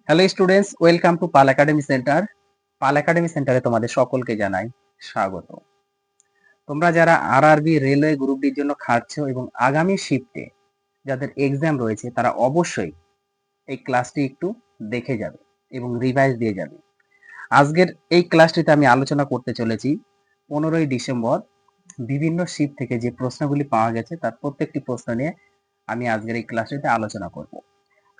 Hello students, welcome to Pal academy centre. Pal academy সেন্টারে তোমাদের সকলকে জানাই স্বাগত। তোমরা যারা আরআরবি রেলওয়ে গ্রুপ ডির জন্য খাটছো এবং আগামী শিফটে যাদের এক্সাম রয়েছে তারা অবশ্যই এই ক্লাসটি একটু দেখে যাবে এবং রিভাইজ দিয়ে যাবে। আজকের এই ক্লাসটিতে আমি আলোচনা করতে চলেছি 15ই ডিসেম্বর বিভিন্ন শিফট থেকে যে প্রশ্নগুলি পাওয়া গেছে তার প্রত্যেকটি প্রশ্ন নিয়ে আমি আজকের এই ক্লাসটিতে আলোচনা করব।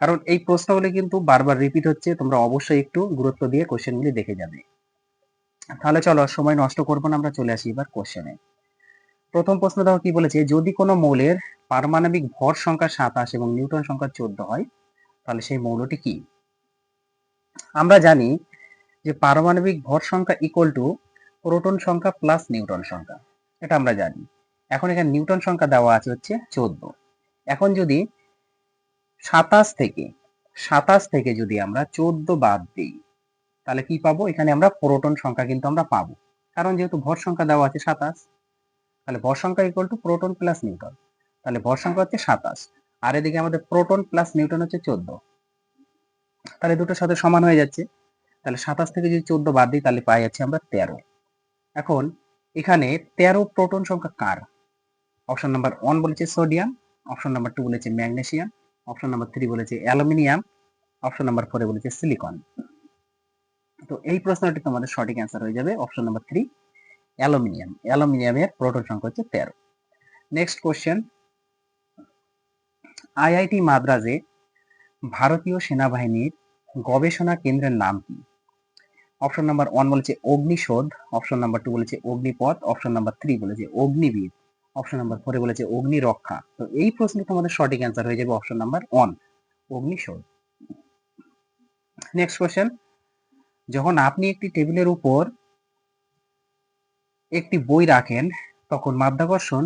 কারণ এই প্রশ্নগুলি কিন্তু বারবার রিপিট হচ্ছে, তোমরা অবশ্যই একটু গুরুত্ব দিয়ে কোশ্চেনগুলি দেখে যাবে। তাহলে চলো সময় নষ্ট করবো না, আমরা চলে আসি এবার কোশ্চেনে। প্রথম প্রশ্ন দেখো কি বলেছে, যদি কোনো মৌলের পারমাণবিক ভর সংখ্যা 27 এবং নিউটন সংখ্যা 14 হয় তাহলে সেই মৌলটি কি? আমরা জানি যে পারমাণবিক ভর সংখ্যা ইকুয়াল টু প্রোটন সংখ্যা প্লাস নিউটন সংখ্যা, এটা আমরা জানি। এখন এখানে নিউটন সংখ্যা দেওয়া আছে হচ্ছে 14। এখন যদি 27 থেকে যদি আমরা 14 বাদ দিই তাহলে কি পাবো? এখানে আমরা প্রোটন সংখ্যা কিন্তু আমরা পাবো, কারণ যেহেতু ভর সংখ্যা দেওয়া আছে 27, তাহলে ভর সংখ্যা equal to proton plus Newton. তাহলে ভর সংখ্যা হচ্ছে 27 আর এদিকে আমাদের প্রোটন প্লাস নিউটন হচ্ছে 14, তাহলে দুটোর সাথে সমান হয়ে যাচ্ছে। তাহলে 27 থেকে যদি 14 বাদ দিই তাহলে পাই যাচ্ছে আমরা 13। এখন এখানে 13 প্রোটন সংখ্যা কার? অপশন নাম্বার 1 বলেছে সোডিয়াম, অপশন নাম্বার 2 বলেছে ম্যাগনেসিয়াম, অপশন নাম্বার 3 বলেছে অ্যালুমিনিয়াম, অপশন নাম্বার 4 বলেছে সিলিকন। তো এই প্রশ্নটি তোমাদের সঠিক অ্যান্সার হয়ে যাবে অপশন নাম্বার 3 অ্যালুমিনিয়াম। অ্যালুমিনিয়ামের প্রোটন সংখ্যা হচ্ছে 13। নেক্সট কোশ্চেন, আইআইটি মাদ্রাজে ভারতীয় সেনাবাহিনীর গবেষণা কেন্দ্রের নাম কি? অপশন নাম্বার 1 বলেছে অগ্নিশোধ, অপশন নাম্বার 2 বলেছে অগ্নিপথ, অপশন নাম্বার 3 বলেছে অগ্নিবীর, অপশন নাম্বার 4 বলেছে অগ্নিরক্ষা। তো এই প্রশ্নে তোমাদের সঠিক অ্যান্সার হয়ে যাবে অপশন নাম্বার 1 অগ্নিশোধ। নেক্সট কোশ্চেন, যখন আপনি একটি টেবিলের উপর একটি বই রাখেন তখন মাধ্যাকর্ষণ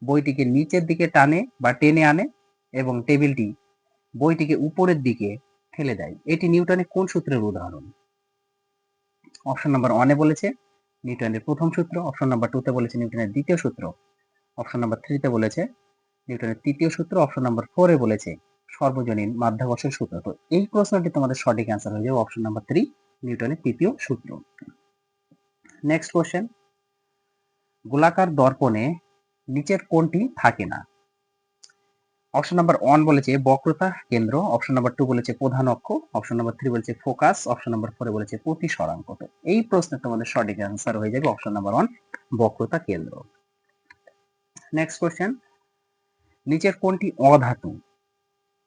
বইটিকে নিচের দিকে টানে বা টেনে আনে এবং টেবিলটি বইটিকে উপরের দিকে ঠেলে দেয়। এটি নিউটনের কোন সূত্রের উদাহরণ? অপশন নাম্বার 1 এ বলেছে নিউটনের প্রথম সূত্র, অপশন নাম্বার 2 তে বলেছে নিউটনের দ্বিতীয় সূত্র, অপশন নাম্বার 3 তে বলেছে নিউটনের তৃতীয় সূত্র, অপশন নাম্বার 4 এ বলেছে সর্বজনীন মাধ্যাকর্ষণ সূত্র। তো এই প্রশ্নটি তোমাদের সঠিক অ্যান্সার হয়ে যাবে অপশন নাম্বার 3 নিউটনের তৃতীয় সূত্র। নেক্সট কোশ্চেন, গোলাকার দর্পণে নিচের কোনটি থাকে না? অপশন নাম্বার 1 বলেছে বক্রতা কেন্দ্র, অপশন নাম্বার 2 বলেছে প্রধান অক্ষ, অপশন নাম্বার 3 বলেছে ফোকাস, অপশন নাম্বার 4 বলেছে প্রতিসরাঙ্ক। তো এই প্রশ্নে তোমাদের সঠিক অ্যান্সার হয়ে যাবে অপশন নাম্বার 1 বক্রতা কেন্দ্র। নেক্সট কোশ্চেন, নিচের কোনটি অধাতু?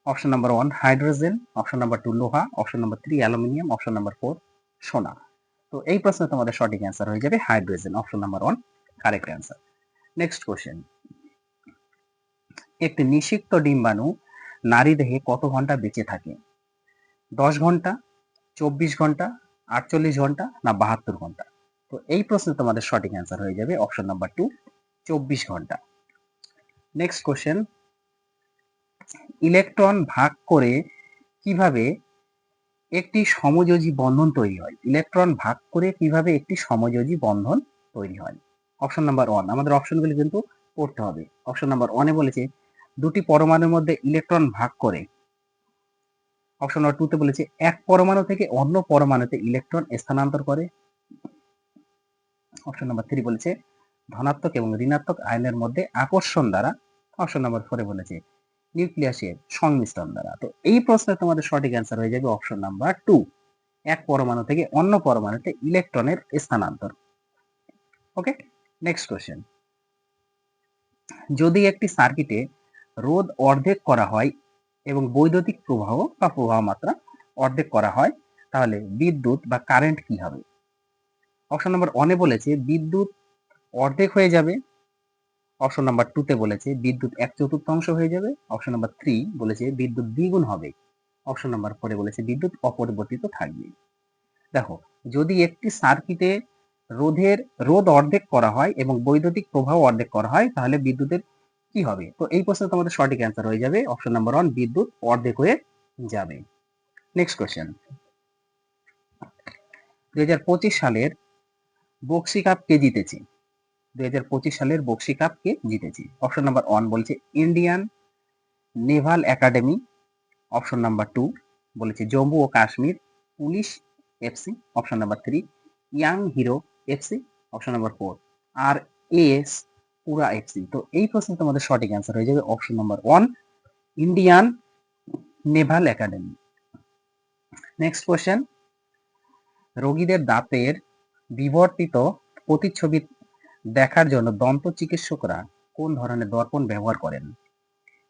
Option number 1 hydrogen, option number 2 লোহা, option number 3 aluminium, option number 4 সোনা। তো এই প্রশ্নে তোমাদের সঠিক অ্যান্সার হয়ে যাবে hydrogen, option number 1 correct answer. Next question, একটি নিষিক্ত ডিম্বাণু নারী দেহে কত ঘন্টা বেঁচে থাকে? 10 ঘন্টা, 24 ঘন্টা, 48 ঘন্টা না 72 ঘন্টা? তো এই প্রশ্নে তোমাদের সঠিক অ্যান্সার হয়ে যাবে অপশন নাম্বার 2 24 ঘন্টা। নেক্সট কোশ্চেন, ইলেকট্রন ভাগ করে কিভাবে একটি সমযোজী বন্ধন তৈরি হয়? ইলেকট্রন ভাগ করে কিভাবে একটি সমযোজী বন্ধন তৈরি হয়? অপশন নাম্বার 1, আমাদের অপশনগুলি কিন্তু পড়তে হবে। অপশন নাম্বার 1 এ বলেছে দুটি পরমাণুর মধ্যে ইলেকট্রন ভাগ করে, অপশন নাম্বার 2 তে বলেছে এক পরমাণু থেকে অন্য পরমাণুতে ইলেকট্রন স্থানান্তর করে, অপশন নাম্বার 3 বলেছে ধনাত্মক এবং ঋণাত্মক আয়নের মধ্যে আকর্ষণ দ্বারা, অপশন নাম্বার 4 এ বলেছে নিউক্লিয়াসের সংমিশ্রণ দ্বারা। তো এই প্রশ্নে তোমাদের সঠিক অ্যান্সার হয়ে যাবে অপশন নাম্বার 2 এক পরমাণু থেকে অন্য পরমাণুতে ইলেকট্রনের স্থানান্তর। ওকে, নেক্সট কোশ্চেন, যদি একটি সার্কিটে রোধ অর্ধেক করা হয় এবং বৈদ্যুতিক প্রবাহ বা প্রবাহ মাত্রা অর্ধেক করা হয় তাহলে বিদ্যুৎ বা কারেন্ট কি হবে? অপশন নাম্বার 1 এ বলেছে বিদ্যুৎ অর্ধেক হয়ে যাবে, অপশন নাম্বার 2 তে বলেছে বিদ্যুৎ 1/4 হয়ে যাবে, অপশন নাম্বার 3 বলেছে বিদ্যুৎ দ্বিগুণ হবে, অপশন নাম্বার 4 এ বলেছে বিদ্যুৎ অপরিবর্তিত থাকবে। দেখো, যদি একটি সার্কিটে রোধ অর্ধেক করা হয় এবং বৈদ্যুতিক প্রবাহ অর্ধেক করা হয় তাহলে বিদ্যুতের কি হবে? তো এই প্রশ্নে তোমাদের সঠিক অ্যান্সার হয়ে যাবে অপশন নাম্বার 1 বিদ্যুৎ অর্ধেক হয়ে যাবে। নেক্সট কোশ্চেন, 2025 সালের বক্সি কাপ কে জিতেছে? 2025 সালের বক্সি কাপ কে জিতেছে? অপশন নাম্বার 1 বলছে Indian naval academy, option number 2 বলেছে জম্মু ও Kashmir police FC, option number 3 young hero FC, option number 4 R S Pura FC. তো এই প্রশ্নে তোমাদের সঠিক অ্যান্সার হয়ে যাবে option number 1 Indian naval academy. Next question, রোগীদের দাঁতের বিবর্তিত প্রতিচ্ছবি দেখার জন্য দন্ত চিকিৎসকরা কোন ধরনের দর্পণ ব্যবহার করেন?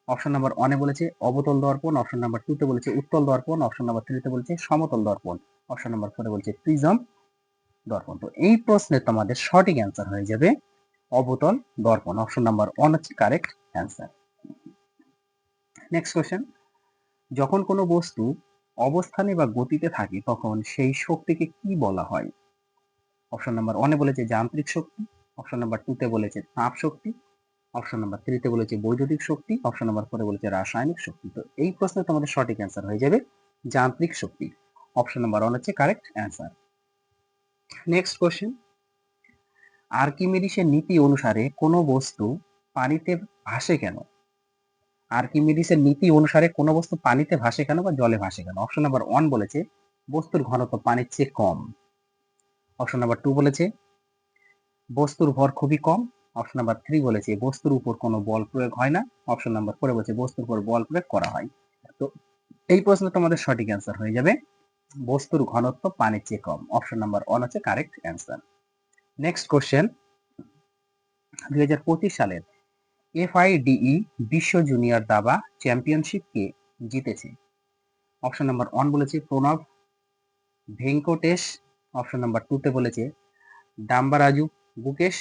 অপশন নাম্বার 1 এ বলেছে অবতল দর্পণ, অপশন নাম্বার 2 তে বলেছে উত্তল দর্পণ, অপশন নাম্বার 3 তে বলেছে সমতল দর্পণ, অপশন নাম্বার 4 এ বলেছে প্রিজম দর্পণ। তো এই প্রশ্নে তোমাদের সঠিক অ্যান্সার হয়ে যাবে অবতল দর্পণ, অপশন নাম্বার 1 হচ্ছে কারেক্ট অ্যান্সার। নেক্সট কোশ্চেন, যখন কোনো বস্তু অবস্থানে বা গতিতে থাকে তখন সেই শক্তিকে কি বলা হয়? অপশন নাম্বার 1 এ বলেছে যান্ত্রিক শক্তি, অপশন নাম্বার 2 তে বলেছে তাপ শক্তি, অপশন নাম্বার 3 তে বলেছে বৈদ্যুতিক শক্তি, অপশন নাম্বার 4 এ বলেছে রাসায়নিক শক্তি। তো এই প্রশ্নে তোমাদের সঠিক অ্যান্সার হয়ে যাবে যান্ত্রিক শক্তি, অপশন নাম্বার 1 হচ্ছে কারেক্ট অ্যান্সার। নেক্সট কোশ্চেন, আর্কিমিডিসের নীতি অনুসারে কোনো বস্তু পানিতে ভাসে কেন? আর্কিমিডিসের নীতি অনুসারে কোনো বস্তু পানিতে ভাসে কেন বা জলে ভাসে কেন? অপশন নাম্বার 1 বলেছে বস্তুর ঘনত্ব পানির চেয়ে কম, অপশন নাম্বার 2 বলেছে বস্তুর ভর খুবই কম, অপশন নাম্বার 3 বলেছে বস্তুর উপর কোনো বল প্রয়োগ হয় না, অপশন নাম্বার 4 বলেছে বস্তুর উপর বল প্রয়োগ করা হয়। তো এই প্রশ্নে তোমাদের সঠিক অ্যান্সার হয়ে যাবে বস্তুর ঘনত্ব পানির চেয়ে কম, অপশন নাম্বার 1 হচ্ছে কারেক্ট অ্যান্সার। নেক্সট কোশ্চেন, 2025 সালের এফআইডিই বিশ্ব জুনিয়র দাবা চ্যাম্পিয়নশিপ কে জিতেছে? অপশন নাম্বার 1 বলেছে প্রণব ভেঙ্কটেশ, অপশন নাম্বার 2 তে বলেছে Dommaraju Gukesh,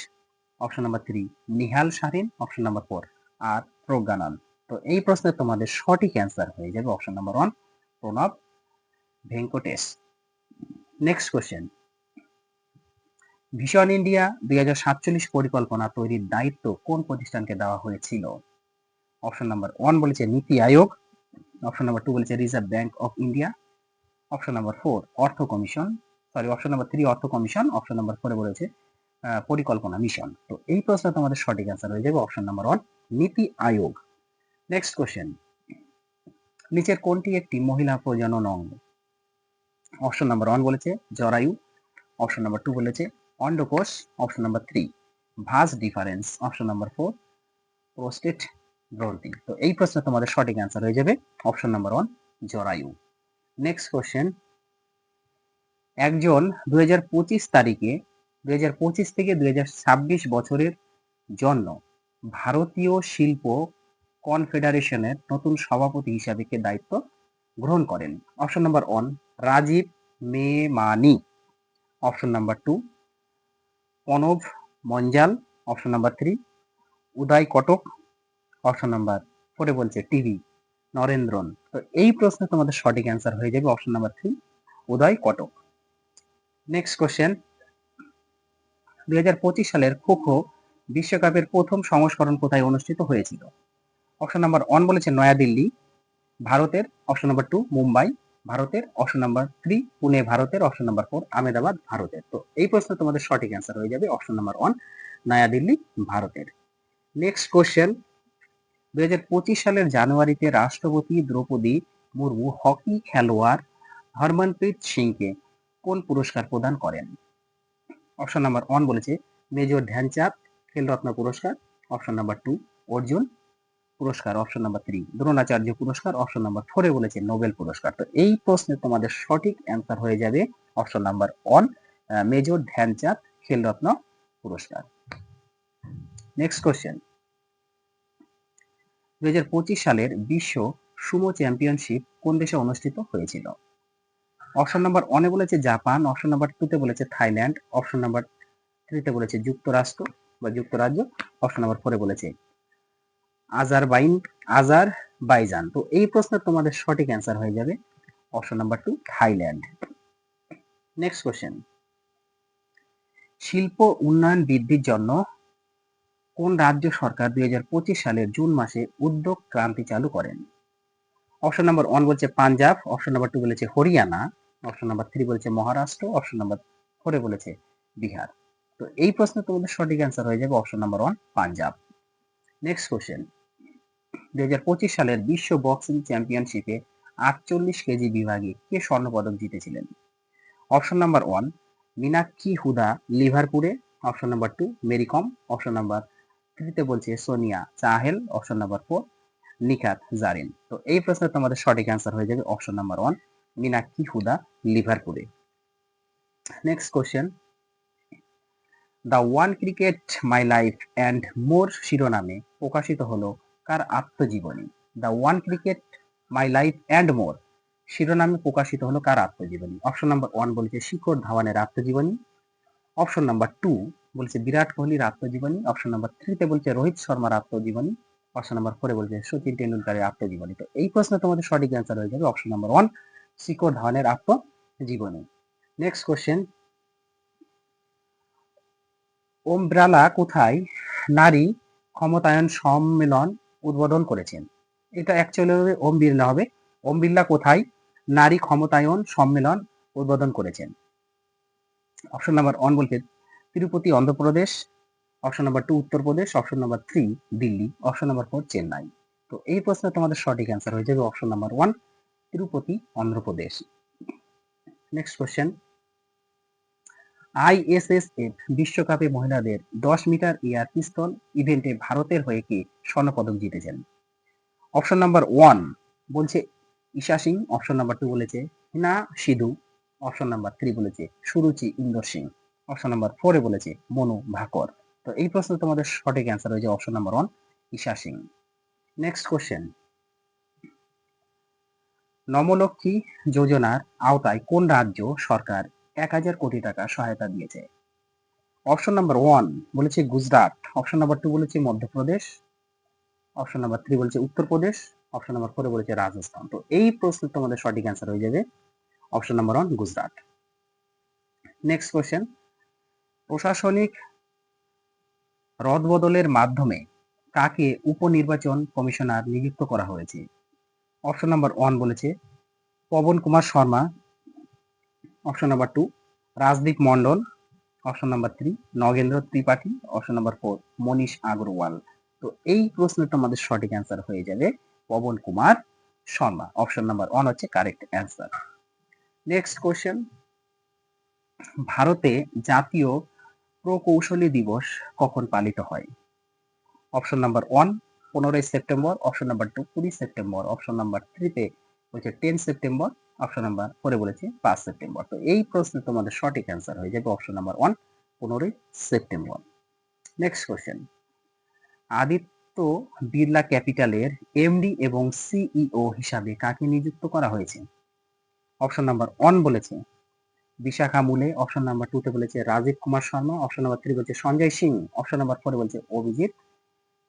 option number 3 Nihal Sarin, option number 4 R Praggnanandhaa. তো এই প্রশ্নে তোমাদের সঠিক অ্যান্সার হয়ে যাবে option number 1 Pranav Venkatesh. Next question, vision India 2047 পরিকল্পনা তৈরির দায়িত্ব কোন প্রতিষ্ঠানকে দেওয়া হয়েছিল? অপশন নাম্বার 1 বলেছে নীতি আয়োগ, অপশন নাম্বার 2 বলেছে reserve bank of India, option number 4 অর্থ কমিশন, অপশন নাম্বার 3 অর্থ কমিশন, অপশন নাম্বার 4 বলেছে পরিকল্পনা মিশন। তো এই প্রশ্নে তোমাদের সঠিক অ্যান্সার হয়ে যাবে অপশন নাম্বার 1 নীতি আয়োগ। নেক্সট কোশ্চেন, নিচের কোনটি একটি মহিলা প্রজনন অঙ্গ? অপশন নাম্বার 1 বলেছে জরায়ু, অপশন নাম্বার 2 বলেছে অন্ডকোষ, option number 3 vas deferens, option number 4 prostate গ্রন্থি। তো এই প্রশ্নে তোমাদের সঠিক অ্যান্সার হয়ে যাবে অপশন নাম্বার 1 জরায়ু। নেক্সট কোশ্চেন, একজন 2025 তারিখে 2025 থেকে 2026 বছরের জন্য ভারতীয় শিল্প কনফেডারেশনের নতুন সভাপতি হিসাবে কে দায়িত্ব গ্রহণ করেন? Option number 1 Rajeev Memani, option number 2 Pranav Manjal, option number 3 Uday Kotak, option number 4 এ বলছে টিভি নরেন্দ্রন। তো এই প্রশ্নে তোমাদের সঠিক অ্যান্সার হয়ে যাবে option number 3 Uday Cuttack. Next question, 2025 সালের খো-খো বিশ্বকাপের প্রথম সংস্করণ কোথায় অনুষ্ঠিত হয়েছিল? অপশন নাম্বার 1 বলেছে নয়াদিল্লি ভারতের, অপশন নাম্বার 2 মুম্বাই ভারতের, অপশন নাম্বার 3 পুনে ভারতের, অপশন নাম্বার 4 আহমেদাবাদ ভারতের। তো এই প্রশ্নে তোমাদের সঠিক অ্যান্সার হয়ে যাবে অপশন নাম্বার 1 নয়াদিল্লি ভারতের। নেক্সট কোশ্চেন, 2025 সালের জানুয়ারিতে রাষ্ট্রপতি দ্রৌপদী মুর্মু হকি খেলোয়াড় হরমনপ্রীত সিংকে কোন পুরস্কার প্রদান করেন? অপশন নাম্বার 1 বলেছে মেজর ধ্যানচাঁদ খেলরত্ন পুরস্কার, অপশন নাম্বার 2 অর্জুন পুরস্কার, অপশন নাম্বার 3 দ্রোণাচার্য পুরস্কার, অপশন নাম্বার 4 এ বলেছে নোবেল পুরস্কার। তো এই প্রশ্নে তোমাদের সঠিক অ্যান্সার হয়ে যাবে option number 1 major Dhyan Chand Khel Ratna পুরস্কার। নেক্সট কোশ্চেন, 2025 সালের বিশ্ব সুমো চ্যাম্পিয়নশিপ কোন দেশে অনুষ্ঠিত হয়েছিল? অপশন নাম্বার 1 এ বলেছে জাপান, অপশন নাম্বার 2 তে বলেছে থাইল্যান্ড, অপশন নাম্বার 3 তে বলেছে যুক্তরাষ্ট্র বা যুক্তরাজ্য, অপশন নাম্বার 4 এ বলেছে আজারবাইজান। তো এই প্রশ্নের তোমাদের সঠিক অ্যান্সার হয়ে যাবে option number 2 Thailand. Next question, শিল্প উন্নয়ন বৃদ্ধির জন্য কোন রাজ্য সরকার 2025 সালের জুন মাসে উদ্যোগ ক্রান্তি চালু করেন? অপশন নাম্বার 1 বলছে পাঞ্জাব, অপশন নাম্বার 2 বলেছে হরিয়ানা, অপশন নাম্বার 3 বলেছে মহারাষ্ট্র, অপশন নাম্বার 4 এ বলেছে বিহার। তো এই প্রশ্নে তোমাদের সঠিক অ্যান্সার হয়ে যাবে option number 1 Punjab. Next question, 2025 সালের বিশ্ব বক্সিং চ্যাম্পিয়নশিপে 48 কেজি বিভাগে কে স্বর্ণপদক জিতেছিলেন? অপশন নাম্বার 1 মীনাক্ষী হুদা লিভারপুলে, option number 2 Mary Kom, option number 3 তে বলছে সোনিয়া চাহেল, অপশন নাম্বার 4 নিখাত জারিন। তো এই প্রশ্নের তোমাদের সঠিক অ্যান্সার হয়ে যাবে অপশন নাম্বার 1 মীনাক্ষী হুদা লিভারপুলে। Next question, the one cricket my life and more শিরোনামে প্রকাশিত হলো কার আত্মজীবনী? The one cricket my life and more শিরোনামে প্রকাশিত হলো কার আত্মজীবনী? অপশন নাম্বার 1 বলেছে শিখর ধাওয়ানের আত্মজীবনী, অপশন নাম্বার 2 বলছে বিরাট কোহলির আত্মজীবনী, অপশন নাম্বার 3 তে বলছে রোহিত শর্মার আত্মজীবনী, অপশন নাম্বার 4 বলছে সচিন টেন্ডুলকারের আত্মজীবনী। তো এই প্রশ্নে তোমাদের সঠিক অ্যান্সার হয়ে যাবে অপশন নাম্বার 1 শিখর ধাওয়ানের আত্মজীবনী। নেক্সট কোশ্চেন, ওমব্রালা কোথায় নারী ক্ষমতায়ন সম্মেলন উদ্বোধন করেছেন? এটা অ্যাকচুয়ালি হবে ওম বিড়লা হবে। ওম বিড়লা কোথায় নারী ক্ষমতায়ন সম্মেলন উদ্বোধন করেছেন? অপশন নাম্বার 1 বলছে Tirupati Andhra Pradesh, option number 2 Uttar Pradesh, option number 3 Delhi, option number 4 Chennai. তো এই প্রশ্নে তোমাদের সঠিক অ্যান্সার হয়ে যাবে option number 1 Tirupati Andhra Pradesh. Next question, ISSF বিশ্বকাপে মহিলাদের 10 মিটার এয়ার পিস্তল ইভেন্টে ভারতের হয়ে কে স্বর্ণপদক জিতেছেন? অপশন নাম্বার 1 বলছে ঈশা সিং, অপশন নাম্বার 2 বলেছে হিনা সিধু, অপশন নাম্বার 3 বলেছে সুরুচি ইন্দর সিং, অপশন নাম্বার 4 এ বলেছে মনু ভাকর। তো এই প্রশ্নে তোমাদের সঠিক অ্যান্সার হয়েছে option number 1 Isha Singh. Next question, Namo Lakshmi যোজনার আওতায় কোন রাজ্য সরকার 1000 কোটি টাকা সহায়তা দিয়েছে? অপশন নাম্বার 1 বলেছে গুজরাট, অপশন নাম্বার 2 বলেছে মধ্যপ্রদেশ, অপশন নাম্বার 3 বলেছে উত্তরপ্রদেশ, অপশন নাম্বার 4 বলেছে রাজস্থান। তো এই প্রশ্নের তোমাদের সঠিক অ্যান্সার হয়ে যাবে option number 1 Gujarat. Next question, প্রশাসনিক রদবদলের মাধ্যমে কাকে উপনির্বাচন কমিশনার নিযুক্ত করা হয়েছে? অপশন নাম্বার 1 বলেছে Pawan Kumar Sharma, option number 2 Rajdeep Mondal, option number 3 Nagendra Tripathi, option number 4 Manish Agarwal. তো এই প্রশ্নটা আমাদের সঠিক অ্যান্সার হয়ে যাবে পবন কুমার শর্মা, অপশন নাম্বার 1 হচ্ছে কারেক্ট অ্যান্সার। নেক্সট কোশ্চেন, ভারতে জাতীয় প্রকৌশলী দিবস কখন পালিত হয়? Option number 1 15 September, option number 2 20 September, option number 3 তে বলছে 10 সেপ্টেম্বর, অপশন নাম্বার 4 এ বলেছে 5 সেপ্টেম্বর। তো এই প্রশ্নে তোমাদের সঠিক অ্যান্সার হয়ে যাবে option number 1 15 September. Next question, Aditya Birla ক্যাপিটালের এমডি এবং সিইও হিসাবে কাকে নিযুক্ত করা হয়েছে? অপশন নাম্বার 1 বলেছে বিশাখা মুলে, অপশন নাম্বার 2 তে বলেছে রাজীব কুমার শর্মা, অপশন নাম্বার 3 বলছে সঞ্জয় সিং, অপশন নাম্বার 4 বলছে অভিজিৎ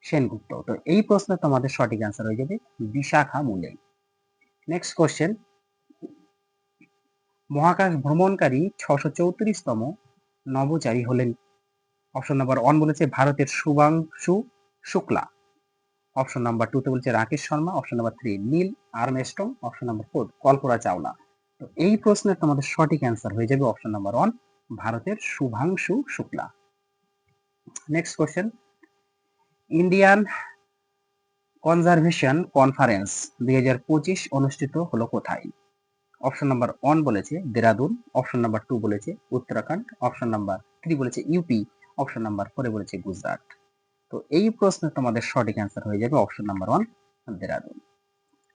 সেনগুপ্ত। তো এই প্রশ্নে তোমাদের সঠিক অ্যান্সার হয়ে যাবে বিশাখা মুলে। নেক্সট কোশ্চেন, মহাকাশ ভ্রমণকারী 634তম নভোচারী হলেন? অপশন নাম্বার 1 বলেছে ভারতের শুভাংশু শুক্লা, অপশন নাম্বার 2 তে বলছে Rakesh Sharma, option number 3 Neil Armstrong, option number 4 Kalpana Chawla. তো এই প্রশ্নের তোমাদের সঠিক অ্যান্সার হয়ে যাবে অপশন নাম্বার 1 ভারতের Shubhanshu Shukla. Next question, Indian conservation conference 2025 অনুষ্ঠিত হলো কোথায়? অপশন নাম্বার 1 বলেছে দেরাদুন, অপশন নাম্বার 2 বলেছে উত্তরাখণ্ড, অপশন নাম্বার 3 বলেছে ইউপি, অপশন নাম্বার 4 বলেছে গুজরাট। তো এই প্রশ্নের তোমাদের সঠিক অ্যান্সার হয়ে যাবে option number 1 Dehradun.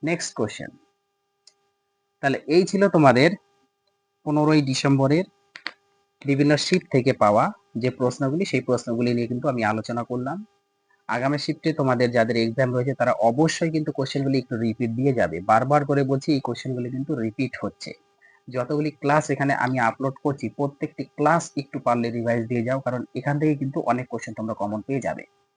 Next question, তাহলে এই ছিল তোমাদের 15ই ডিসেম্বরের বিভিন্ন শিফট থেকে পাওয়া যে প্রশ্নগুলি, সেই প্রশ্নগুলি নিয়ে কিন্তু আমি আলোচনা করলাম। আগামী শিফটে তোমাদের যাদের এক্সাম রয়েছে তারা অবশ্যই কিন্তু কোশ্চেনগুলি একটু রিপিট দিয়ে যাবে। বারবার করে বলছি এই কোশ্চেনগুলি কিন্তু রিপিট হচ্ছে। যতগুলি ক্লাস এখানে আমি আপলোড করছি প্রত্যেকটি ক্লাস একটু পারলে রিভাইজ দিয়ে যাও, কারণ এখান থেকে কিন্তু অনেক কোশ্চেন তোমরা কমন পেয়ে যাবে।